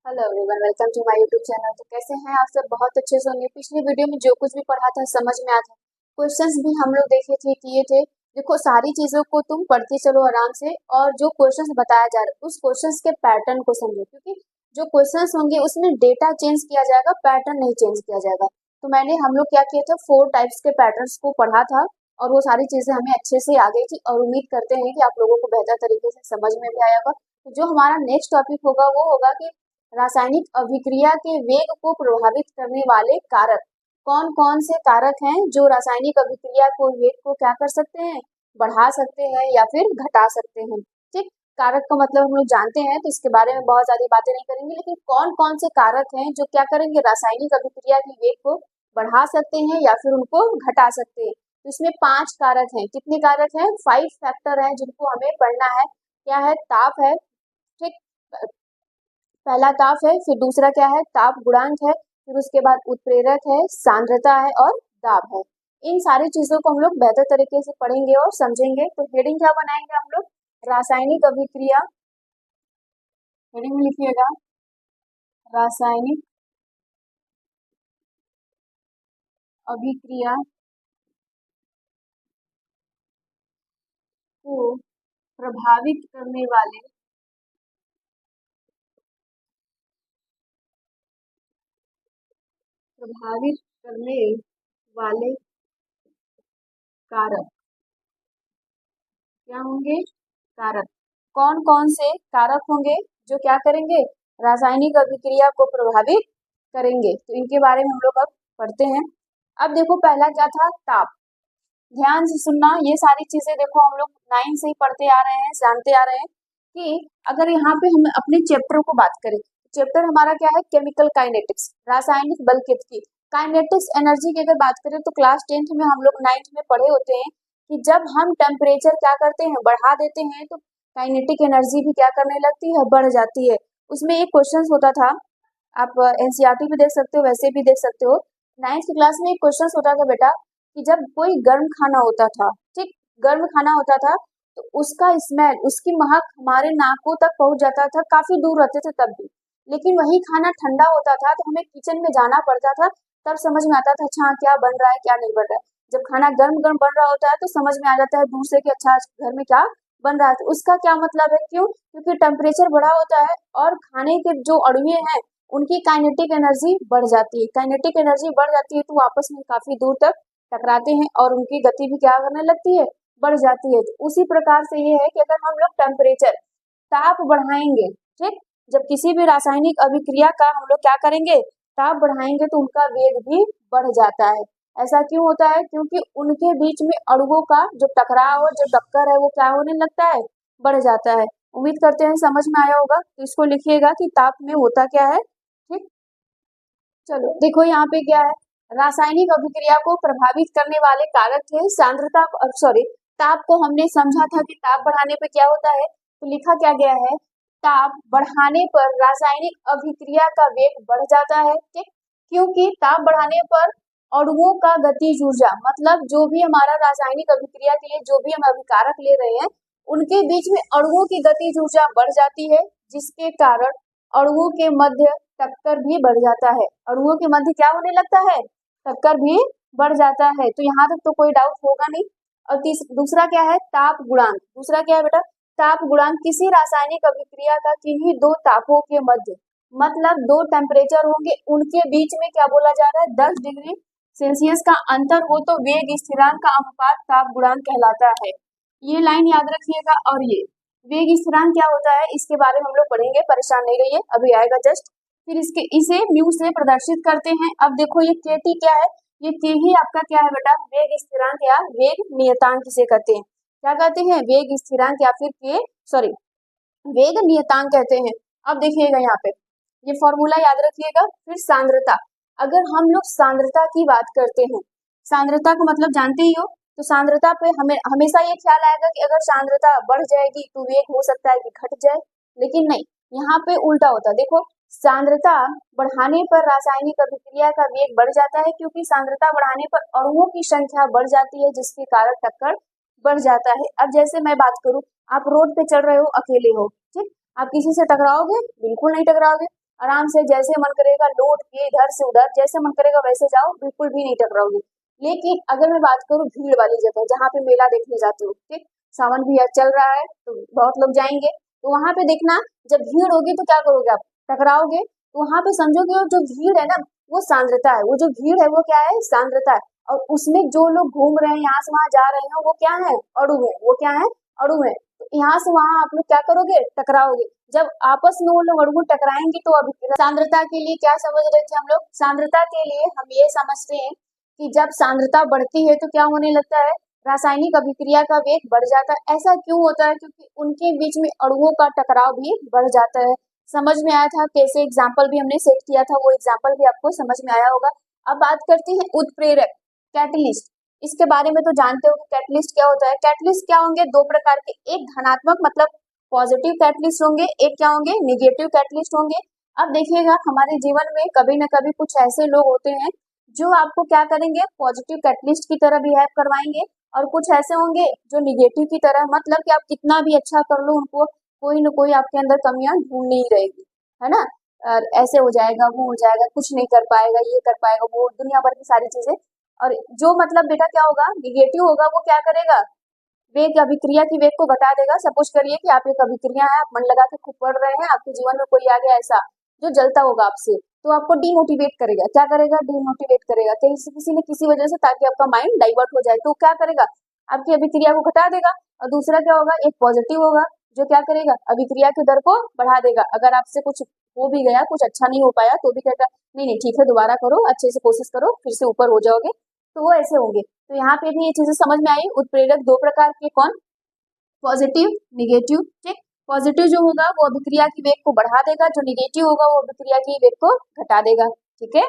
Hello everyone, welcome to my YouTube channel. तो कैसे हैं आप सब? बहुत अच्छे से होंगे। पिछली वीडियो में जो कुछ भी पढ़ा था समझ में आया था। क्वेश्चंस भी हम लोग देखे थे, किए थे। देखो, सारी चीजों को तुम पढ़ते चलो आराम से, और जो क्वेश्चंस बताया जा रहा है उस क्वेश्चंस के पैटर्न को समझो, क्योंकि जो क्वेश्चंस होंगे उसमें डेटा चेंज किया जाएगा, पैटर्न नहीं चेंज किया जाएगा। तो मैंने हम लोग क्या किए थे, 4 टाइप्स के पैटर्न्स को पढ़ा था, और वो सारी चीजें हमें अच्छे से आ गई थी, और उम्मीद करते हैं कि आप लोगों को बेहतर तरीके से समझ में भी आया होगा। तो जो हमारा नेक्स्ट टॉपिक होगा वो होगा कि रासायनिक अभिक्रिया के वेग को प्रभावित करने वाले कारक। कौन कौन से कारक हैं जो रासायनिक अभिक्रिया को वेग को क्या कर सकते हैं, बढ़ा सकते हैं या फिर घटा सकते हैं। ठीक, कारक का मतलब हम लोग जानते हैं, तो इसके बारे में बहुत सारी बातें नहीं करेंगे, लेकिन कौन कौन से कारक हैं जो क्या करेंगे, रासायनिक अभिक्रिया की वेग को बढ़ा सकते हैं या फिर उनको घटा सकते हैं। तो इसमें 5 कारक हैं। कितने कारक हैं? 5 फैक्टर हैं जिनको हमें पढ़ना है। क्या है? ताप है। ठीक, पहला ताप है, फिर दूसरा क्या है, ताप गुणांक है, फिर उसके बाद उत्प्रेरक है, सांद्रता है और दाब है। इन सारी चीजों को हम लोग बेहतर तरीके से पढ़ेंगे और समझेंगे। तो हेडिंग क्या बनाएंगे हम लोग? रासायनिक अभिक्रिया। हेडिंग में लिखिएगा रासायनिक अभिक्रिया को प्रभावित करने वाले प्रभावित करने वाले कारक क्या होंगे? कारक। कौन कौन से कारक होंगे जो क्या करेंगे, रासायनिक अभिक्रिया को प्रभावित करेंगे। तो इनके बारे में हम लोग अब पढ़ते हैं। अब देखो, पहला क्या था? ताप। ध्यान से सुनना, ये सारी चीजें देखो हम लोग 9 से ही पढ़ते आ रहे हैं, जानते आ रहे हैं कि अगर यहाँ पे हम अपने चैप्टर को बात करें, चैप्टर हमारा क्या है? केमिकल काइनेटिक्स, रासायनिक बल की काइनेटिक्स एनर्जी की अगर बात करें तो क्लास 10th में हम लोग 9th में पढ़े होते हैं कि जब हम टेम्परेचर क्या करते हैं, बढ़ा देते हैं, तो काइनेटिक एनर्जी भी क्या करने लगती है, बढ़ जाती है। उसमें एक क्वेश्चन होता था, आप एनसीईआरटी भी देख सकते हो, वैसे भी देख सकते हो। 9th क्लास में एक क्वेश्चन होता था बेटा कि जब कोई गर्म खाना होता था, ठीक, गर्म खाना होता था, तो उसका स्मेल, उसकी महक हमारे नाकों तक पहुंच जाता था, काफी दूर रहते थे तब भी। लेकिन वही खाना ठंडा होता था तो हमें किचन में जाना पड़ता था, तब समझ में आता था अच्छा हाँ, क्या बन रहा है क्या नहीं बन रहा है। जब खाना गर्म गर्म बन रहा होता है तो समझ में आ जाता है दूर से कि अच्छा घर में क्या बन रहा है। तो उसका क्या मतलब है? क्यों? क्योंकि टेम्परेचर बढ़ा होता है और खाने के जो अणुएं हैं उनकी काइनेटिक एनर्जी बढ़ जाती है। काइनेटिक एनर्जी बढ़ जाती है तो आपस में काफी दूर तक टकराते हैं और उनकी गति भी क्या करने लगती है, बढ़ जाती है। तो उसी प्रकार से ये है कि अगर हम लोग टेम्परेचर, ताप बढ़ाएंगे, ठीक, जब किसी भी रासायनिक अभिक्रिया का हम लोग क्या करेंगे, ताप बढ़ाएंगे, तो उनका वेग भी बढ़ जाता है। ऐसा क्यों होता है? क्योंकि उनके बीच में अणुओं का जो टकराव, जो टक्कर है, वो क्या होने लगता है, बढ़ जाता है। उम्मीद करते हैं समझ में आया होगा। तो इसको लिखिएगा कि ताप में होता क्या है। ठीक, चलो देखो यहाँ पे क्या है, रासायनिक अभिक्रिया को प्रभावित करने वाले कारक थे सांद्रता, सॉरी, ताप को हमने समझा था कि ताप बढ़ाने पे क्या होता है, तो लिखा क्या गया है, ताप बढ़ाने पर रासायनिक अभिक्रिया का वेग बढ़ जाता है। ठीक, क्योंकि ताप बढ़ाने पर अणुओं का गतिज ऊर्जा, मतलब जो भी हमारा रासायनिक अभिक्रिया के लिए जो भी हम अभिकारक ले रहे हैं उनके बीच में अणुओं की गतिज ऊर्जा बढ़ जाती है, जिसके कारण अणुओं के मध्य टक्कर भी बढ़ जाता है। अणुओं के मध्य क्या होने लगता है, टक्कर भी बढ़ जाता है। तो यहाँ तक तो कोई डाउट होगा नहीं। और दूसरा क्या है, ताप गुणांक। दूसरा क्या है बेटा, ताप गुणांक। किसी रासायनिक अभिक्रिया का किन्हीं दो तापों के मध्य, मतलब दो टेम्परेचर होंगे, उनके बीच में क्या बोला जा रहा है, 10 डिग्री सेल्सियस का अंतर हो तो वेग स्थिरांक का अनुपात ताप गुणांक कहलाता है। ये लाइन याद रखिएगा। और ये वेग स्थिरांक क्या होता है इसके बारे में हम लोग पढ़ेंगे, परेशान नहीं रहिए, अभी आएगा जस्ट। फिर इसे म्यू से प्रदर्शित करते हैं। अब देखो ये केटी क्या है, ये के ही आपका क्या है बेटा, वेग स्थिरांक या वेग नियतांक किसे कहते हैं, क्या कहते हैं, वेग स्थिरांक या फिर के, सॉरी, वेग नियतांक कहते हैं। अब देखिएगा यहाँ पे ये फॉर्मूला याद रखिएगा। फिर सांद्रता, अगर हम लोग सांद्रता की बात करते हैं, सांद्रता का मतलब जानते ही हो, तो सांद्रता पे हमें हमेशा ये ख्याल आएगा कि अगर सांद्रता बढ़ जाएगी तो वेग हो सकता है कि घट जाए, लेकिन नहीं, यहाँ पे उल्टा होता है। देखो, सांद्रता बढ़ाने पर रासायनिक अभिक्रिया का वेग बढ़ जाता है, क्योंकि सांद्रता बढ़ाने पर अणुओं की संख्या बढ़ जाती है, जिसके कारण टक्कर बढ़ जाता है। अब जैसे मैं बात करूं, आप रोड पे चल रहे हो, अकेले हो, ठीक, आप किसी से टकराओगे? बिल्कुल नहीं टकराओगे। आराम से जैसे मन करेगा लौट के इधर से उधर जैसे मन करेगा वैसे जाओ, बिल्कुल भी नहीं टकराओगे। लेकिन अगर मैं बात करूँ भीड़ वाली जगह जहाँ पे मेला देखने जाते हो, ठीक, सावन भी चल रहा है तो बहुत लोग जाएंगे, तो वहां पे देखना जब भीड़ होगी तो क्या करोगे आप, टकराओगे। तो वहां पे समझोगे जो भीड़ है ना वो सांद्रता है, वो जो भीड़ है वो क्या है, सांद्रता है। और उसमें जो लोग घूम रहे हैं यहाँ से वहां जा रहे हैं वो क्या है, अणु है, वो क्या है, अणु है। तो यहाँ से वहां आप लोग क्या करोगे, टकराओगे। जब आपस में वो लोग अणु टकराएंगे तो अब सांद्रता के लिए क्या समझ रहे थे हम लोग, सांद्रता के लिए हम ये समझते हैं कि जब सांद्रता बढ़ती है तो क्या होने लगता है, रासायनिक अभिक्रिया का वेग बढ़ जाता है। ऐसा क्यों होता है, क्योंकि उनके बीच में अणुओं का टकराव भी बढ़ जाता है। समझ में आया था कैसे, एग्जाम्पल भी हमने सेट किया था, वो एग्जाम्पल भी आपको समझ में आया होगा। अब बात करते हैं उत्प्रेरक, कैटलिस्ट। इसके बारे में तो जानते हो कि कैटलिस्ट क्या होता है। कैटलिस्ट क्या होंगे, दो प्रकार के, एक धनात्मक मतलब पॉजिटिव कैटलिस्ट होंगे, एक क्या होंगे, निगेटिव कैटलिस्ट होंगे। अब देखिएगा हमारे जीवन में कभी न कभी कुछ ऐसे लोग होते हैं जो आपको क्या करेंगे, पॉजिटिव कैटलिस्ट की तरह बिहेव करवाएंगे, और कुछ ऐसे होंगे जो निगेटिव की तरह, मतलब कि आप कितना भी अच्छा कर लो उनको कोई न कोई आपके अंदर कमियां ढूंढनी ही रहेगी, है ना। और ऐसे हो जाएगा, वो हो जाएगा, कुछ नहीं कर पाएगा, ये कर पाएगा, वो, दुनिया भर की सारी चीजें। और जो मतलब बेटा क्या होगा, निगेटिव होगा, वो क्या करेगा, वेग अभिक्रिया की वेग को घटा देगा। सपोज करिए कि आप एक अभिक्रिया है, आप मन लगा के खूब पढ़ रहे हैं, आपके जीवन में कोई आ गया ऐसा जो जलता होगा आपसे, तो आपको डीमोटिवेट करेगा। क्या करेगा, डीमोटिवेट करेगा, कहीं से किसी न किसी वजह से, ताकि आपका माइंड डाइवर्ट हो जाए। तो क्या करेगा, आपकी अभिक्रिया को घटा देगा। और दूसरा क्या होगा, एक पॉजिटिव होगा जो क्या करेगा, अभिक्रिया के दर को बढ़ा देगा। अगर आपसे कुछ हो भी गया, कुछ अच्छा नहीं हो पाया, तो भी कहता नहीं नहीं ठीक है, दोबारा करो, अच्छे से कोशिश करो, फिर से ऊपर हो जाओगे। तो वो ऐसे होंगे। तो यहाँ पे भी ये चीजें समझ में आई। उत्प्रेरक दो प्रकार के, कौन, पॉजिटिव, निगेटिव, ठीक। पॉजिटिव जो होगा वो अभिक्रिया की वेग को बढ़ा देगा, जो निगेटिव होगा वो अभिक्रिया की वेग को घटा देगा, ठीक है।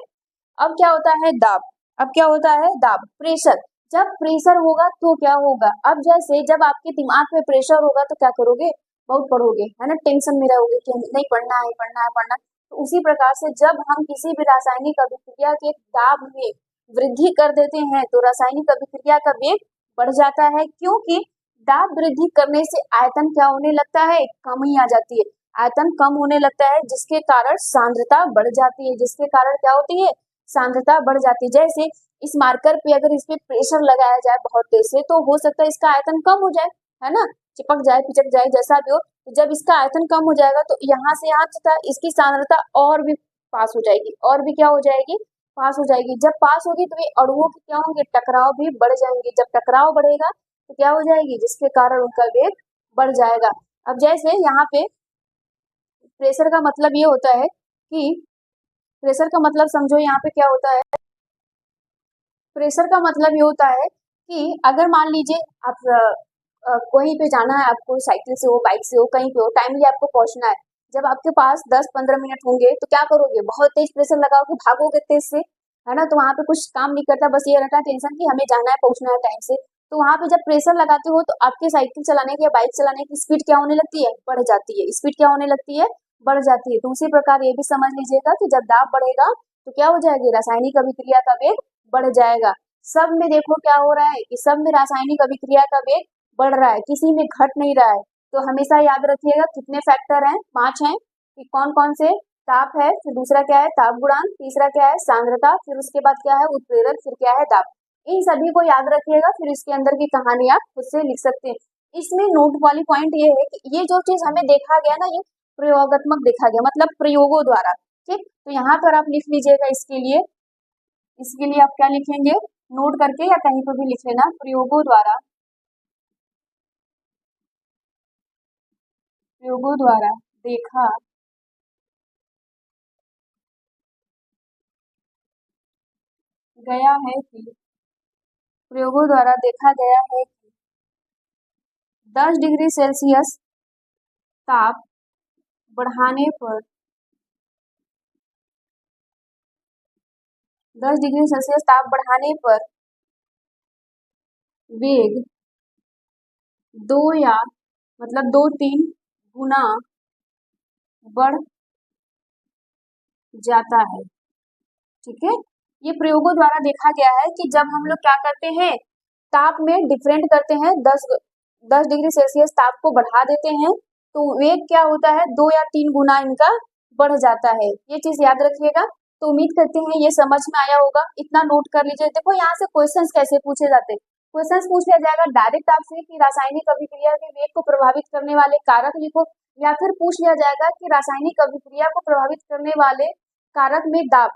अब क्या होता है, दाब। अब क्या होता है, दाब, प्रेशर। जब प्रेशर होगा तो क्या होगा, अब जैसे जब आपके दिमाग में प्रेशर होगा तो क्या करोगे, बहुत पढ़ोगे, है ना, टेंशन में रहोगे कि नहीं पढ़ना है, पढ़ना है, पढ़ना है। तो उसी प्रकार से जब हम किसी भी रासायनिक अभिक्रिया के दाब में वृद्धि कर देते हैं तो रासायनिक अभिक्रिया का वेग बढ़ जाता है, क्योंकि दाब वृद्धि करने से आयतन क्या होने लगता है, कमी आ जाती है, आयतन कम होने लगता है, जिसके कारण सांद्रता बढ़ जाती है, जिसके कारण क्या होती है, सांद्रता बढ़ जाती है। जैसे इस मार्कर पे अगर इस पे प्रेशर लगाया जाए बहुत तेज से, तो हो सकता है इसका आयतन कम हो जाए, है ना, चिपक जाए, पिचक जाए, जैसा भी हो। तो जब इसका आयतन कम हो जाएगा तो यहाँ से यहाँ तक इसकी सांद्रता और भी पास हो जाएगी, और भी क्या हो जाएगी, पास हो जाएगी। जब पास होगी तो ये अणुओं के क्या होंगे, टकराव भी बढ़ जाएंगे। जब टकराव बढ़ेगा तो क्या हो जाएगी, जिसके कारण उनका वेग बढ़ जाएगा। अब जैसे यहाँ पे प्रेशर का मतलब ये होता है कि, प्रेशर का मतलब समझो यहाँ पे क्या होता है, प्रेशर का मतलब ये होता है कि अगर मान लीजिए आप कहीं पे जाना है, आपको साइकिल से हो, बाइक से हो, कहीं पे हो, टाइमली आपको पहुंचना है। जब आपके पास 10-15 मिनट होंगे तो क्या करोगे, बहुत तेज प्रेशर लगाओगे, भागोगे तेज से, है ना। तो वहां पे कुछ काम नहीं करता, बस ये रहता है टेंशन कि हमें जाना है, पहुंचना है टाइम से। तो वहां पे जब प्रेशर लगाते हो तो आपके साइकिल चलाने की या बाइक चलाने की स्पीड क्या होने लगती है, बढ़ जाती है। स्पीड क्या होने लगती है, बढ़ जाती है। तो उसी प्रकार ये भी समझ लीजिएगा कि जब दाब बढ़ेगा तो क्या हो जाएगी, रासायनिक अभिक्रिया का वेग बढ़ जाएगा। सब में देखो क्या हो रहा है कि सब में रासायनिक अभिक्रिया का वेग बढ़ रहा है, किसी में घट नहीं रहा है। तो हमेशा याद रखिएगा कितने फैक्टर हैं, 5 हैं, कि कौन कौन से, ताप है, फिर दूसरा क्या है, ताप गुणांक, तीसरा क्या है, सांद्रता, फिर उसके बाद क्या है, उत्प्रेरक, फिर क्या है, दाब। इन सभी को याद रखिएगा, फिर इसके अंदर की कहानी आप खुद से लिख सकते हैं। इसमें नोट वाली पॉइंट ये है कि ये जो चीज हमें देखा गया ना, ये प्रयोगात्मक देखा गया, मतलब प्रयोगों द्वारा, ठीक। तो यहाँ पर आप लिख लीजिएगा, इसके लिए आप क्या लिखेंगे, नोट करके या कहीं पर भी लिख लेना, प्रयोगों द्वारा देखा गया है कि, प्रयोगों द्वारा देखा गया है कि 10 डिग्री सेल्सियस ताप बढ़ाने पर 10 डिग्री सेल्सियस ताप बढ़ाने पर वेग 2 या मतलब 2-3 गुना बढ़ जाता है, ठीक है। ये प्रयोगों द्वारा देखा गया है कि जब हम लोग क्या करते हैं, ताप में डिफरेंट करते हैं, 10 डिग्री सेल्सियस ताप को बढ़ा देते हैं, तो वेग क्या होता है, 2 या 3 गुना इनका बढ़ जाता है। ये चीज याद रखिएगा। तो उम्मीद करते हैं ये समझ में आया होगा। इतना नोट कर लीजिए। देखो यहाँ से क्वेश्चंस कैसे पूछे जाते हैं। क्वेश्चंस पूछ लिया जाएगा डायरेक्ट आपसे कि रासायनिक अभिक्रिया के वेग को प्रभावित करने वाले कारक लिखो, या फिर पूछ लिया जाएगा कि रासायनिक अभिक्रिया को प्रभावित करने वाले कारक में दाब,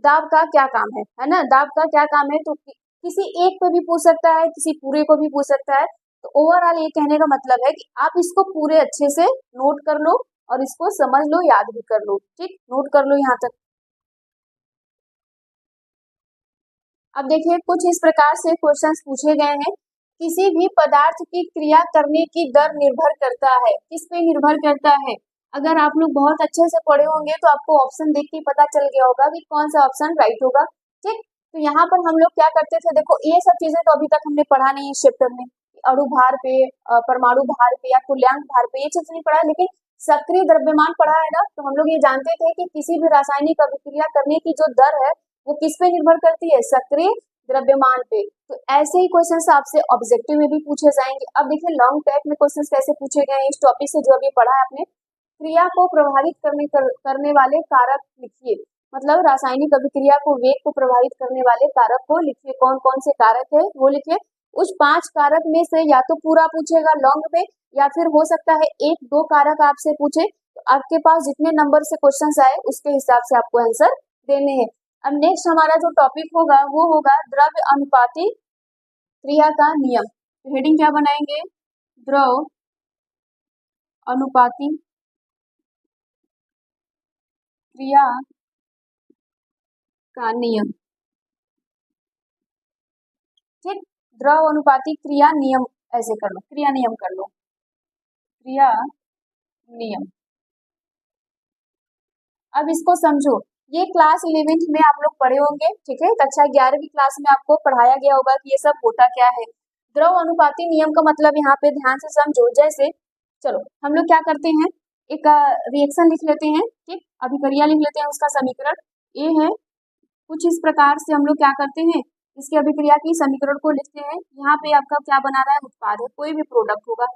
दाब का क्या काम है ना, दाब का क्या काम है। तो किसी एक पे भी पूछ सकता है, किसी पूरे को भी पूछ सकता है। तो ओवरऑल ये कहने का मतलब है कि आप इसको पूरे अच्छे से नोट कर लो और इसको समझ लो, याद भी कर लो। ठीक, नोट कर लो यहाँ तक। अब देखिए कुछ इस प्रकार से क्वेश्चंस पूछे गए हैं। किसी भी पदार्थ की क्रिया करने की दर निर्भर करता है, किस पे निर्भर करता है। अगर आप लोग बहुत अच्छे से पढ़े होंगे तो आपको ऑप्शन देख के पता चल गया होगा कि कौन सा ऑप्शन राइट होगा। ठीक, तो यहाँ पर हम लोग क्या करते थे, देखो ये सब चीजें तो अभी तक हमने पढ़ा नहीं इस चैप्टर में। अणु भार पे, परमाणु भार पे या तुल्यांक भार पे ये चीज नहीं पढ़ा, लेकिन सक्रिय द्रव्यमान पढ़ा है ना। तो हम लोग ये जानते थे कि किसी भी रासायनिक अभिक्रिया करने की जो दर है वो किस पे निर्भर करती है, सक्रिय द्रव्यमान पे। तो ऐसे ही क्वेश्चंस आपसे ऑब्जेक्टिव में भी पूछे जाएंगे। अब देखिए लॉन्ग टाइप में क्वेश्चंस कैसे पूछे गए हैं इस टॉपिक से जो अभी पढ़ा है आपने। क्रिया को प्रभावित करने वाले कारक लिखिए, मतलब रासायनिक अभिक्रिया को वेग को प्रभावित करने वाले कारक को लिखिए। कौन कौन से कारक है वो लिखिए। उस 5 कारक में से या तो पूरा पूछेगा लॉन्ग में, या फिर हो सकता है 1-2 कारक आपसे पूछे। तो आपके पास जितने नंबर से क्वेश्चंस आए उसके हिसाब से आपको आंसर देने हैं। अब नेक्स्ट हमारा जो टॉपिक होगा वो होगा द्रव्य अनुपाती क्रिया का नियम। तो हेडिंग क्या बनाएंगे, द्रव अनुपाती क्रिया का नियम। ठीक, द्रव अनुपाती क्रिया नियम ऐसे कर लो, क्रिया नियम कर लो, क्रिया नियम। अब इसको समझो, ये क्लास 11th में आप लोग पढ़े होंगे। ठीक है, कक्षा 11वीं क्लास में आपको पढ़ाया गया होगा कि ये सब होता क्या है। द्रव अनुपाती नियम का मतलब यहाँ पे ध्यान से समझो। जैसे चलो हम लोग क्या करते हैं, एक रिएक्शन लिख लेते हैं। ठीक, अभिक्रिया लिख लेते हैं, उसका समीकरण ए है। कुछ इस प्रकार से हम लोग क्या करते हैं, इसकी अभिक्रिया की समीकरण को लिखते हैं। यहाँ पे आपका क्या बना रहा है, उत्पाद है, कोई भी प्रोडक्ट होगा।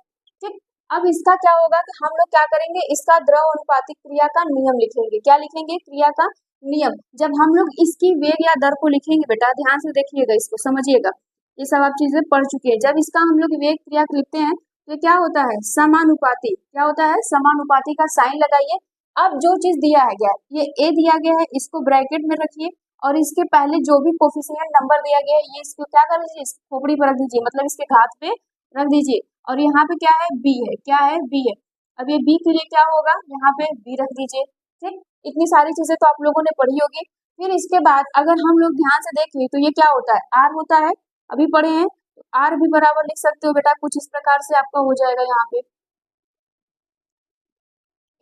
ठीक, अब इसका क्या होगा कि हम लोग क्या करेंगे, इसका द्रव अनुपातिक क्रिया का नियम लिखेंगे। क्या लिखेंगे, क्रिया का नियम। जब हम लोग इसकी वेग या दर को लिखेंगे, बेटा ध्यान से देखिएगा, इसको समझिएगा, ये सब आप चीजें पढ़ चुके हैं। जब इसका हम लोग वेग क्रिया लिखते हैं तो क्या होता है, समानुपाती। क्या होता है, समानुपाती का साइन लगाइए। अब जो चीज दिया है गया, ये ए दिया गया है, इसको ब्रैकेट में रखिए और इसके पहले जो भी कोफिशिएंट नंबर दिया गया है ये इसको क्या कर दीजिए, इस खोपड़ी पर रख दीजिए, मतलब इसके घात पे रख दीजिए। और यहाँ पे क्या है, बी है, क्या है, बी है। अब ये बी के लिए क्या होगा, यहाँ पे बी रख दीजिए। ठीक, इतनी सारी चीजें तो आप लोगों ने पढ़ी होगी। फिर इसके बाद अगर हम लोग ध्यान से देखें तो ये क्या होता है, आर होता है, अभी पढ़े हैं। आर भी बराबर लिख सकते हो बेटा, कुछ इस प्रकार से आपका हो जाएगा यहाँ पे।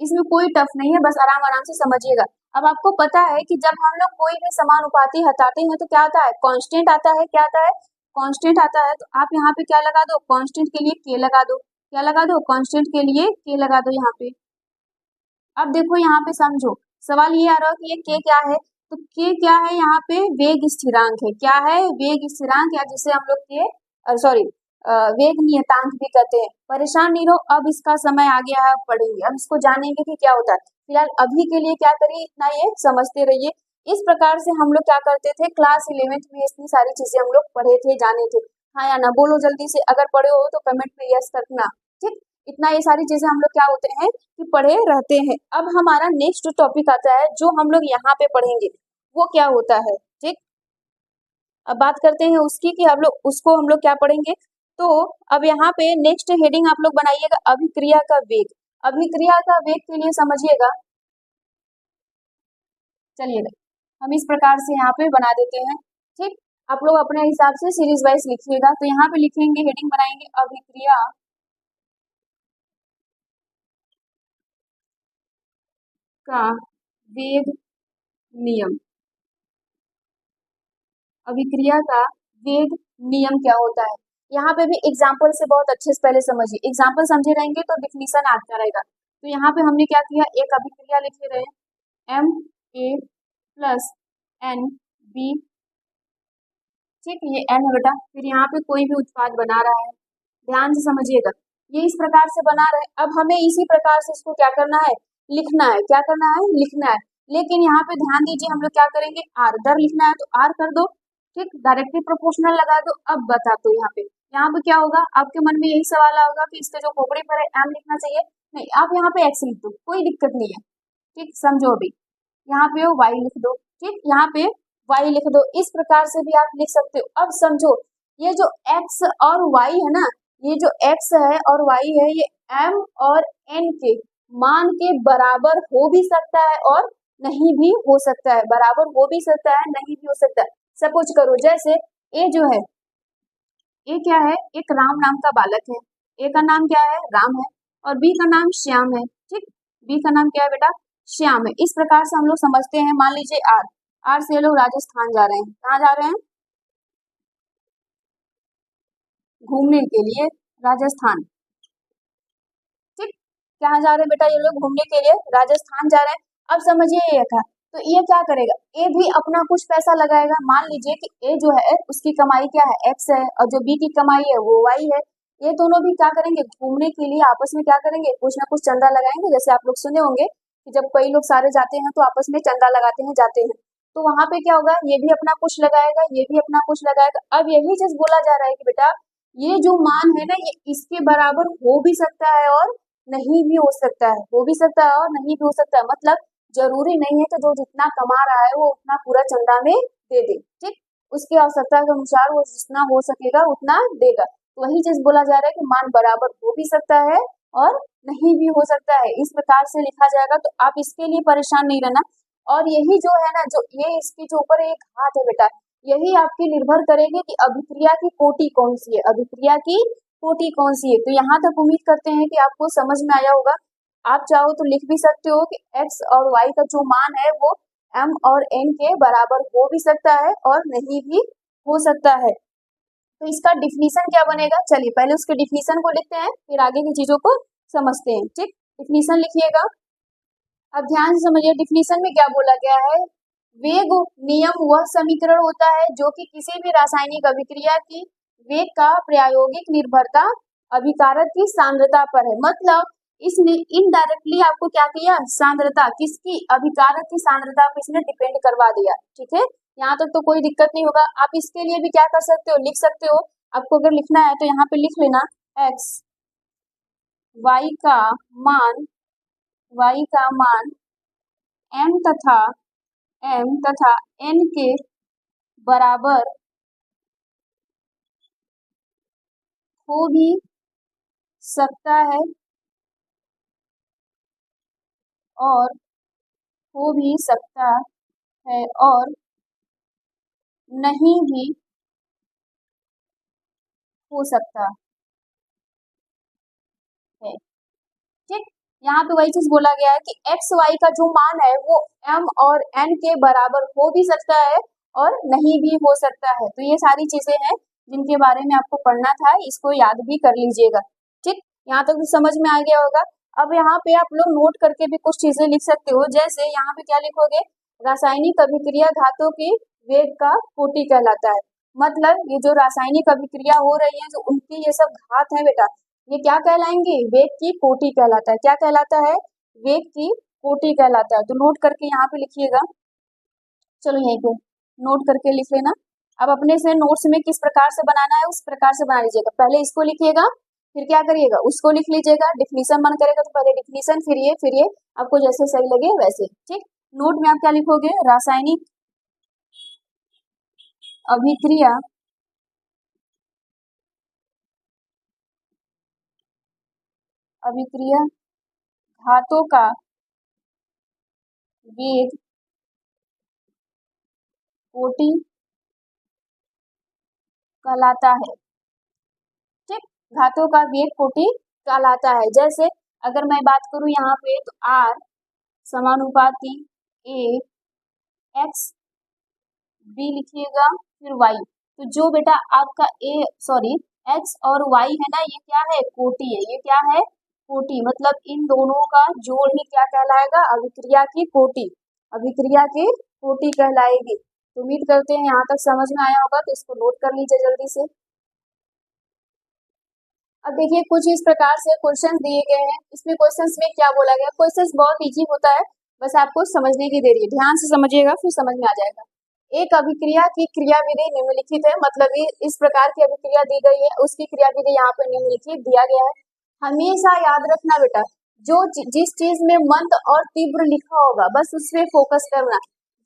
इसमें कोई टफ नहीं है, बस आराम आराम से समझिएगा। अब आपको पता है कि जब हम लोग कोई भी समानुपाती हटाते हैं तो क्या आता है, कांस्टेंट आता है। क्या आता है, कांस्टेंट आता है। तो आप यहाँ पे क्या लगा दो, कांस्टेंट के लिए के लगा दो। क्या लगा दो, कांस्टेंट के लिए के लगा दो यहाँ पे। अब देखो यहाँ पे समझो, सवाल ये आ रहा है कि ये के क्या है। तो के क्या है, यहाँ पे वेग स्थिरांक है। क्या है, वेग स्थिरांक, या जिसे हम लोग के सॉरी वेग नियतांक भी कहते हैं। परेशान नहीं रहो, अब इसका समय आ गया है, अब पढ़ेंगे, अब इसको जानेंगे कि क्या होता है। फिलहाल अभी के लिए क्या करिए, इतना ये समझते रहिए। इस प्रकार से हम लोग क्या करते थे, क्लास 11th में इतनी सारी चीजें हम लोग पढ़े थे, जाने थे। हाँ या ना बोलो जल्दी से, अगर पढ़े हो तो कमेंट में यस करना। ठीक, इतना ये सारी चीजें हम लोग क्या होते हैं कि पढ़े रहते हैं। अब हमारा नेक्स्ट टॉपिक आता है जो हम लोग यहाँ पे पढ़ेंगे, वो क्या होता है। ठीक, अब बात करते हैं उसकी कि हम लोग क्या पढ़ेंगे। तो अब यहाँ पे नेक्स्ट हेडिंग आप लोग बनाइएगा, अभिक्रिया का वेग। अभिक्रिया का वेग के लिए समझिएगा, चलिए हम इस प्रकार से यहाँ पे बना देते हैं। ठीक, आप लोग अपने हिसाब से सीरीज वाइज लिखिएगा। तो यहाँ पे लिखेंगे, हेडिंग बनाएंगे अभिक्रिया का वेग नियम। अभिक्रिया का वेग नियम क्या होता है, यहाँ पे भी एग्जाम्पल से बहुत अच्छे से पहले समझिए। एग्जाम्पल समझे रहेंगे तो डिफिनीशन आता रहेगा। तो यहाँ पे हमने क्या किया, एक अभिक्रिया लिखे रहे, M A plus N B. ठीक, ये एन है बेटा। फिर यहाँ पे कोई भी उत्पाद बना रहा है, ध्यान से समझिएगा, ये इस प्रकार से बना रहे। अब हमें इसी प्रकार से इसको क्या करना है, लिखना है, क्या करना है, लिखना है। लेकिन यहाँ पे ध्यान दीजिए, हम लोग क्या करेंगे, आर, दर लिखना है तो आर कर दो, ठीक, डायरेक्टली प्रोपोर्शनल लगा दो। अब बता दो यहाँ पे क्या होगा, आपके मन में यही सवाल आएगा कि इसके जो खोपड़ी पर है एम लिखना चाहिए, नहीं, आप यहाँ पे एक्स लिख दो, कोई दिक्कत नहीं है, ठीक, समझो अभी। यहाँ पे वाई लिख दो, ठीक, यहाँ पे वाई लिख दो, इस प्रकार से भी आप लिख सकते हो। अब समझो, ये जो एक्स और वाई है ना, ये जो एक्स है और वाई है, ये एम और एन के मान के बराबर हो भी सकता है और नहीं भी हो सकता है, बराबर हो भी सकता है, नहीं भी हो सकता है। सपोज करो, जैसे ए जो है, ए क्या है, एक राम नाम का बालक है, ए का नाम क्या है, राम है, और बी का नाम श्याम है, ठीक, बी का नाम क्या है बेटा, श्याम है। इस प्रकार से हम लोग समझते हैं। मान लीजिए आर, आर से ये लोग राजस्थान जा रहे हैं, कहाँ जा रहे हैं, घूमने के लिए, राजस्थान, ठीक, कहाँ जा रहे हैं बेटा, ये लोग घूमने के लिए राजस्थान जा रहे हैं। अब समझिए ये था, तो ये क्या करेगा, ए भी अपना कुछ पैसा लगाएगा। मान लीजिए कि ए जो है उसकी कमाई क्या है, एक्स है, और जो बी की कमाई है वो वाई है। ये दोनों भी क्या करेंगे, घूमने के लिए आपस में क्या करेंगे, कुछ ना कुछ चंदा लगाएंगे। जैसे आप लोग सुने होंगे कि जब कई लोग सारे जाते हैं तो आपस में चंदा लगाते हैं, जाते हैं, तो वहां पे क्या होगा, ये भी अपना कुछ लगाएगा, ये भी अपना कुछ लगाएगा। अब यही चीज बोला जा रहा है कि बेटा ये जो मान है ना, ये इसके बराबर हो भी सकता है और नहीं भी हो सकता है, हो भी सकता है और नहीं भी हो सकता है। मतलब जरूरी नहीं है कि जो जितना कमा रहा है वो उतना पूरा चंदा में दे दे, ठीक, उसकी आवश्यकता के अनुसार वो जितना हो सकेगा उतना देगा। तो वही चीज बोला जा रहा है कि मान बराबर हो भी सकता है और नहीं भी हो सकता है, इस प्रकार से लिखा जाएगा। तो आप इसके लिए परेशान नहीं रहना। और यही जो है ना, जो ये इसके जो ऊपर एक हाथ है बेटा, यही आपकी निर्भर करेगी कि अभिक्रिया की कोटि कौन सी है, अभिक्रिया की कोटि कौन सी है। तो यहाँ तक उम्मीद करते हैं कि आपको समझ में आया होगा। आप चाहो तो लिख भी सकते हो कि x और y का जो मान है वो m और n के बराबर हो भी सकता है और नहीं भी हो सकता है। तो इसका डिफिनीशन क्या बनेगा, चलिए पहले उसके डिफिनीशन को लिखते हैं, फिर आगे की चीजों को समझते हैं, ठीक। डिफिनीशन लिखिएगा। अब ध्यान से समझिए, डिफिनीशन में क्या बोला गया है, वेग नियम वह समीकरण होता है जो कि किसी भी रासायनिक अभिक्रिया की वेग का प्रायोगिक निर्भरता अभिकारक की सांद्रता पर है। मतलब इसने इनडायरेक्टली आपको क्या किया, सांद्रता किसकी, अभिकारक की सांद्रता पर इसने डिपेंड करवा दिया, ठीक है। यहाँ तक तो कोई दिक्कत नहीं होगा। आप इसके लिए भी क्या कर सकते हो, लिख सकते हो। आपको अगर लिखना है तो यहाँ पे लिख लेना, एक्स वाई का मान, y का मान m तथा n के बराबर हो भी सकता है और हो भी सकता है और नहीं भी हो सकता है, ठीक। यहाँ पे वही चीज बोला गया है कि एक्स वाई का जो मान है वो m और n के बराबर हो भी सकता है और नहीं भी हो सकता है। तो ये सारी चीजें हैं जिनके बारे में आपको पढ़ना था, इसको याद भी कर लीजिएगा, ठीक। यहाँ तक तो समझ में आ गया होगा। अब यहाँ पे आप लोग नोट करके भी कुछ चीजें लिख सकते हो। जैसे यहाँ पे क्या लिखोगे, रासायनिक अभिक्रिया धातु की वेग का कोटि कहलाता है। मतलब ये जो रासायनिक अभिक्रिया हो रही है, जो उनकी ये सब घात है बेटा, ये क्या कहलाएंगे, वेग की कोटि कहलाता है। क्या कहलाता है, वेग की कोटि कहलाता है। तो नोट करके यहाँ पे लिखिएगा। चलो यहीं पे नोट करके लिख लेना। अब अपने से नोट्स में किस प्रकार से बनाना है उस प्रकार से बना लीजिएगा। पहले इसको लिखिएगा, फिर क्या करिएगा, उसको लिख लीजिएगा। डिफिनीशन मन करेगा तो पहले डिफिनीशन, फिर ये आपको जैसे सही लगे वैसे, ठीक। नोट में आप क्या लिखोगे, रासायनिक अभिक्रिया धातु का वेग कोटि कहलाता है, ठीक। धातु का वेग कोटि कहलाता है। जैसे अगर मैं बात करूं यहाँ पे, तो R समानुपाती A x b लिखिएगा, फिर y। तो जो बेटा आपका x और y है ना, ये क्या है, कोटि है। ये क्या है, कोटि। मतलब इन दोनों का जोड़ ही क्या कहलाएगा, अभिक्रिया की कोटि, अभिक्रिया की कोटि कहलाएगी। तो उम्मीद करते हैं यहाँ तक समझ में आया होगा। तो इसको नोट कर लीजिए जल्दी से। अब देखिए कुछ इस प्रकार से क्वेश्चन दिए गए हैं। इसमें क्वेश्चंस में क्या बोला गया, क्वेश्चंस बहुत इजी होता है, बस आपको समझने की देरी है, ध्यान से समझिएगा फिर समझ में आ जाएगा। एक अभिक्रिया की क्रियाविधि निम्नलिखित है, मतलब इस प्रकार की अभिक्रिया दी गई है, उसकी क्रियाविधि यहाँ पे निम्नलिखित दिया गया है। हमेशा याद रखना बेटा, जो जिस चीज में मंद और तीव्र लिखा होगा बस उस पे फोकस करना।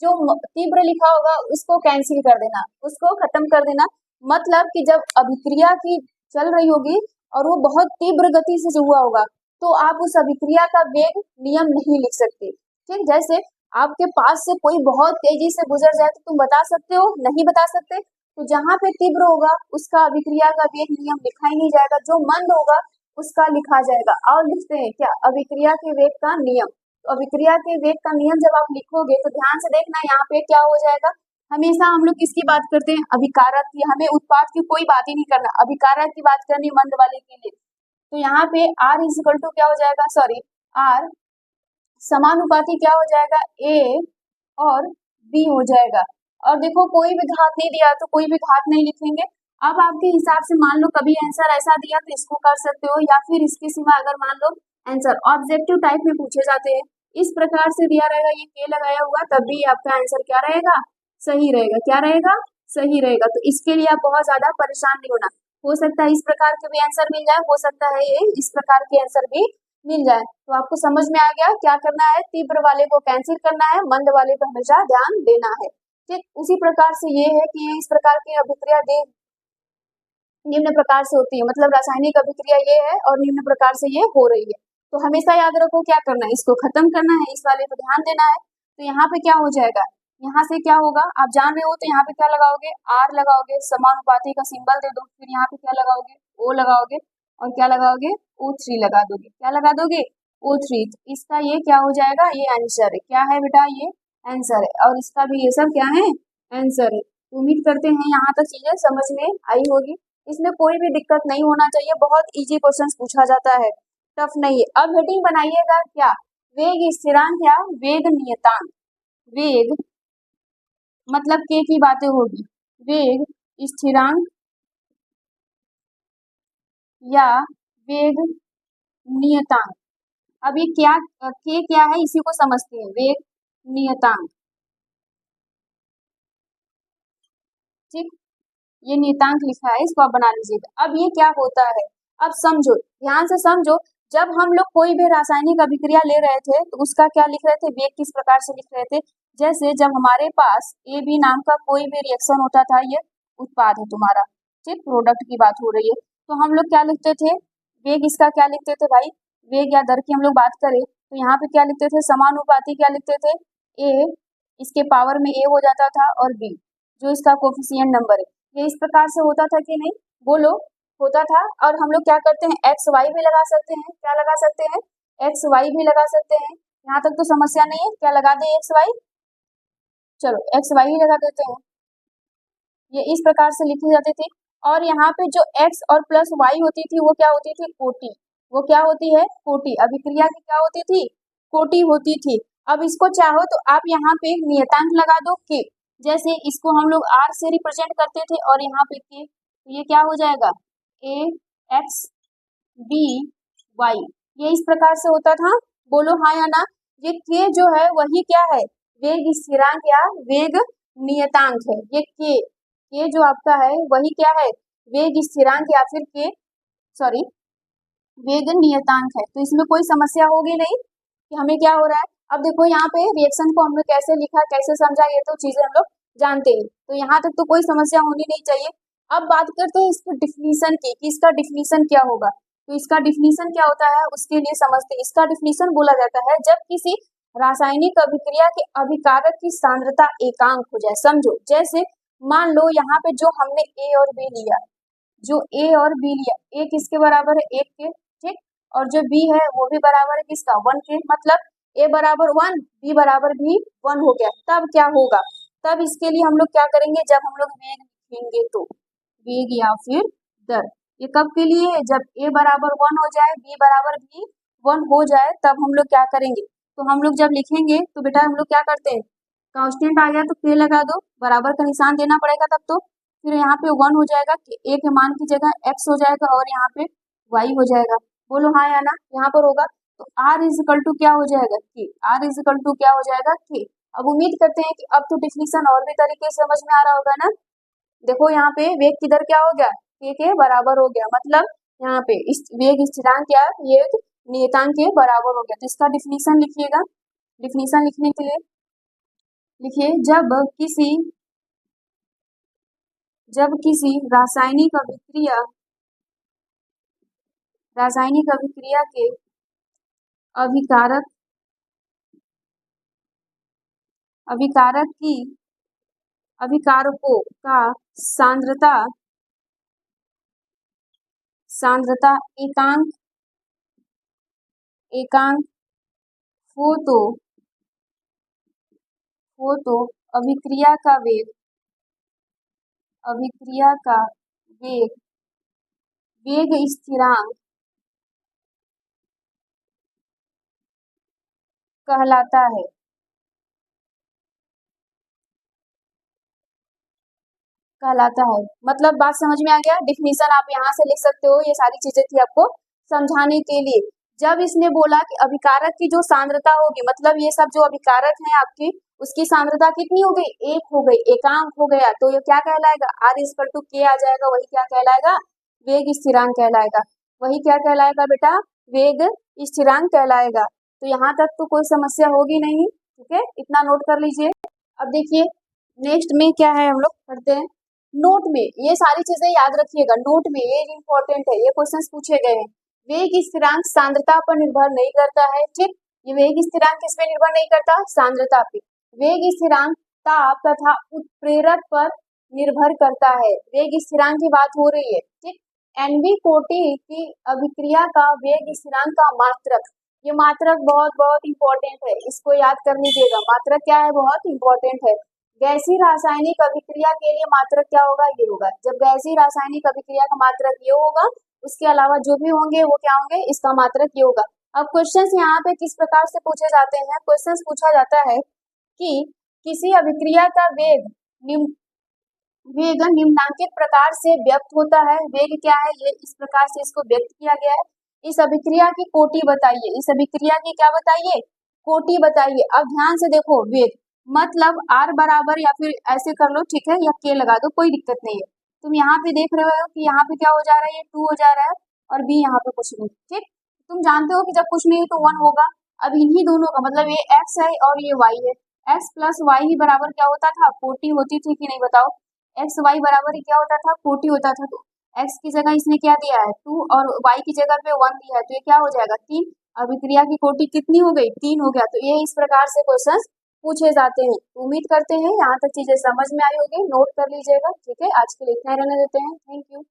जो तीव्र लिखा होगा उसको कैंसिल कर देना, उसको खत्म कर देना। मतलब कि जब अभिक्रिया की चल रही होगी और वो बहुत तीव्र गति से जो हुआ होगा तो आप उस अभिक्रिया का वेग नियम नहीं लिख सकते। ठीक, जैसे आपके पास से कोई बहुत तेजी से गुजर जाए तो तुम बता सकते हो, नहीं बता सकते। तो जहां पे तीव्र होगा उसका अभिक्रिया का वेग नियम लिखा ही नहीं जाएगा, जो मंद होगा उसका लिखा जाएगा। और लिखते हैं क्या, अभिक्रिया के वेग का नियम। तो अभिक्रिया के वेग का नियम जब आप लिखोगे तो ध्यान से देखना यहाँ पे क्या हो जाएगा। हमेशा हम लोग किसकी बात करते हैं, अभिकारक की, हमें उत्पाद की कोई बात ही नहीं करना, अभिकारक की बात करनी मंद वाले के लिए। तो यहाँ पे R इक्वल टू क्या हो जाएगा, सॉरी R समानुपाती क्या हो जाएगा, A और B हो जाएगा। और देखो कोई भी घात नहीं दिया तो कोई भी घात नहीं लिखेंगे। अब आपके हिसाब से मान लो कभी आंसर ऐसा दिया तो इसको कर सकते हो, या फिर इसके सिवा अगर मान लो आंसर ऑब्जेक्टिव टाइप में पूछे जाते हैं, इस प्रकार से दिया रहेगा, ये K लगाया हुआ, तब भी आपका आंसर क्या रहेगा, सही रहेगा। क्या रहेगा, सही रहेगा। तो इसके लिए आप बहुत ज्यादा परेशान नहीं होना, हो सकता है इस प्रकार के भी आंसर मिल जाए, हो सकता है ये इस प्रकार के आंसर भी मिल जाए। तो आपको समझ में आ गया क्या करना है, तीव्र वाले को कैंसिल करना है, मंद वाले पर हमेशा ध्यान देना है। ठीक, उसी प्रकार से ये है कि इस प्रकार की अभिक्रिया निम्न प्रकार से होती है, मतलब रासायनिक अभिक्रिया ये है और निम्न प्रकार से ये हो रही है। तो हमेशा याद रखो क्या करना है, इसको खत्म करना है, इस वाले पर ध्यान देना है। तो यहाँ पे क्या हो जाएगा, यहाँ से क्या होगा आप जान रहे हो, तो यहाँ पे क्या लगाओगे, R लगाओगे, समानुपाती का सिंबल दे दो, फिर यहाँ पे क्या लगाओगे, O लगाओगे, और क्या लगाओगे, O3 लगा दोगे। क्या लगा दोगे, O3। तो इसका ये क्या हो जाएगा, ये आंसर है। क्या है बेटा, ये आंसर है, और इसका भी ये सब क्या है, आंसर है। उम्मीद करते हैं यहाँ तक चीजें समझ में आई होगी। इसमें कोई भी दिक्कत नहीं होना चाहिए, बहुत इजी क्वेश्चन पूछा जाता है, टफ नहीं है। अब हेडिंग बनाइएगा क्या, वेग स्थिरांक या वेग नियतांक। वेग मतलब के की बातें होगी, वेग स्थिरांक या वेग नियतांक। अब ये क्या, के क्या है इसी को समझते हैं, वेग नियतांक। ठीक, ये नियतांक लिखा है, इसको आप बना लीजिएगा। अब ये क्या होता है, अब समझो, ध्यान से समझो। जब हम लोग कोई भी रासायनिक अभिक्रिया ले रहे थे तो उसका क्या लिख रहे थे, वेग किस प्रकार से लिख रहे थे। जैसे जब हमारे पास ए बी नाम का कोई भी रिएक्शन होता था, ये उत्पाद है तुम्हारा, ठीक, प्रोडक्ट की बात हो रही है, तो हम लोग क्या लिखते थे, वेग इसका क्या लिखते थे भाई, वेग या दर की हम लोग बात करें तो यहाँ पे क्या लिखते थे, समानुपाती क्या लिखते थे, ए इसके पावर में ए हो जाता था और बी जो इसका कोफिशिएंट नंबर है, ये इस प्रकार से होता था कि नहीं, बोलो, होता था। और हम लोग क्या करते हैं, एक्स वाई भी लगा सकते हैं, क्या लगा सकते हैं, एक्स वाई भी लगा सकते हैं। यहाँ तक तो समस्या नहीं है, क्या लगा दें, एक्स वाई, चलो एक्स वाई ही लगा देते हैं। ये इस प्रकार से लिखी जाती थी। और यहाँ पे जो एक्स और प्लस वाई होती थी वो क्या होती थी, कोटि। वो क्या होती है, कोटि। अभिक्रिया की क्या होती थी, कोटि होती थी। अब इसको चाहो तो आप यहाँ पे नियतांक लगा दो के, जैसे इसको हम लोग आर से रिप्रेजेंट करते थे और यहाँ पे के, तो ये क्या हो जाएगा, ए एक्स बी वाई, ये इस प्रकार से होता था। बोलो हाँ या ना। ये के जो है वही क्या है, वेग स्थिरांक या वेग नियतांक है। ये के जो आपका है वही क्या है, वेग स्थिरांक या फिर के, सॉरी वेग नियतांक है। तो इसमें कोई समस्या होगी नहीं कि हमें क्या हो रहा है। अब देखो यहाँ पे रिएक्शन को हमने कैसे लिखा, कैसे समझा, ये तो चीजें हम लोग जानते हैं, तो यहाँ तक तो कोई समस्या होनी नहीं चाहिए। अब बात करते हैं इसकी डिफिनीशन की, कि इसका डिफिनीशन क्या होगा। तो इसका डिफिनीशन क्या होता है उसके लिए समझते हैं। इसका डिफिनीशन बोला जाता है जब किसी रासायनिक अभिक्रिया के अभिकारक की सांद्रता एकांक हो जाए। समझो, जैसे मान लो यहाँ पे जो हमने ए और बी लिया, जो ए और बी लिया, ए किसके बराबर है, एक के, ठीक, और जो बी है वो भी बराबर है किसका, 1 के। मतलब ए बराबर 1, बी बराबर भी 1 हो गया। तब क्या होगा, तब इसके लिए हम लोग क्या करेंगे, जब हम लोग वेग लिखेंगे तो वेग या फिर दर, ये कब के लिए है, जब ए बराबर 1 हो जाए, बी बराबर भी 1 हो जाए, तब हम लोग क्या करेंगे। तो हम लोग जब लिखेंगे तो बेटा हम लोग क्या करते हैं, कांस्टेंट आ गया तो के लगा दो, बराबर का निशान देना पड़ेगा तब तो। फिर यहाँ पे 1 हो जाएगा, ए के मान की जगह एक्स हो जाएगा और यहाँ पे वाई हो जाएगा। बोलो हाँ या ना, यहाँ पर होगा तो आर इज इक्वल टू क्या हो जाएगा के, आर इज इक्वल टू क्या हो जाएगा के। अब उम्मीद करते हैं कि अब तो डिफिनीशन और भी तरीके से समझ में आ रहा होगा ना। देखो यहाँ पे वेग किधर क्या हो गया, के बराबर हो गया, मतलब यहाँ पे इस वेग स्थिरांक क्या है, ये एक नियतांक के बराबर हो गया। तो इसका डिफिनीशन लिखिएगा। डिफिनीशन लिखने के लिए लिखिए, जब किसी रासायनिक अभिक्रिया के अभिकारक अभिकारकों का सांद्रता एकांक हो तो अभिक्रिया का वेग स्थिरांक कहलाता है। मतलब बात समझ में आ गया। डिफिनीशन आप यहाँ से लिख सकते हो, ये सारी चीजें थी आपको समझाने के लिए। जब इसने बोला कि अभिकारक की जो सांद्रता होगी, मतलब ये सब जो अभिकारक हैं आपकी, उसकी सांद्रता कितनी हो गई, एक हो गई, एकांक हो गया, तो ये क्या कहलाएगा, आर इज इक्वल टू के आ जाएगा। वही क्या कहलाएगा, वेग स्थिरांक कहलाएगा। वही क्या कहलाएगा बेटा, वेग स्थिरांक कहलाएगा। तो यहाँ तक तो कोई समस्या होगी नहीं, ठीक है, इतना नोट कर लीजिए। अब देखिए नेक्स्ट में क्या है, हम लोग पढ़ते हैं नोट में। ये सारी चीजें याद रखिएगा, नोट में ये इंपॉर्टेंट है, ये क्वेश्चंस पूछे गए हैं। वेग स्थिरांक सांद्रता पर निर्भर नहीं करता है, ठीक। ये वेग स्थिरांक किस पे निर्भर नहीं करता, सांद्रता पे। वेग स्थिरांक ताप तथा उत्प्रेरक पर निर्भर करता है। वेग स्थिरांक की बात हो रही है, ठीक। एनवी कोटि की अभिक्रिया का वेग स्थिरांक का मात्रक, ये मात्रक बहुत बहुत इंपॉर्टेंट है, इसको याद कर लीजिएगा। मात्रक क्या है, बहुत इंपॉर्टेंट है। गैसीय रासायनिक अभिक्रिया के लिए मात्रक क्या होगा, ये होगा। जब गैसीय रासायनिक अभिक्रिया का मात्रक ये होगा, उसके अलावा जो भी होंगे वो क्या होंगे, इसका मात्रक ये होगा। अब क्वेश्चंस यहाँ पे किस प्रकार से पूछे जाते हैं, क्वेश्चंस पूछा जाता है कि किसी अभिक्रिया का वेग निम्नांकित प्रकार से व्यक्त होता है। वेग क्या है, ये इस प्रकार से इसको व्यक्त किया गया है। इस अभिक्रिया की कोटि बताइए, इस अभिक्रिया की क्या बताइए, कोटि बताइए। अब ध्यान से देखो, वेग मतलब आर बराबर, या फिर ऐसे कर लो, ठीक है, या के लगा दो, कोई दिक्कत नहीं है। तुम यहाँ पे देख रहे हो कि यहाँ पे क्या हो जा रहा है, ये 2 हो जा रहा है, और बी यहाँ पे कुछ नहीं, ठीक। तुम जानते हो कि जब कुछ नहीं है तो 1 होगा। अब इन्हीं दोनों का मतलब ये एक्स है और ये वाई है, एक्स प्लस वाई ही बराबर क्या होता था, कोटि होती थी कि नहीं, बताओ। एक्स वाई बराबर ही क्या होता था, कोटि होता था। तो एक्स की जगह इसने क्या दिया है, 2, और वाई की जगह पे 1 दिया है, तो ये क्या हो जाएगा, 3। अभिक्रिया की कोटि कितनी हो गई, 3 हो गया। तो ये इस प्रकार से क्वेश्चन पूछे जाते हैं। उम्मीद करते हैं यहाँ तक चीजें समझ में आई होगी, नोट कर लीजिएगा, ठीक है। आज के लिए इतना ही रहने देते हैं, थैंक यू।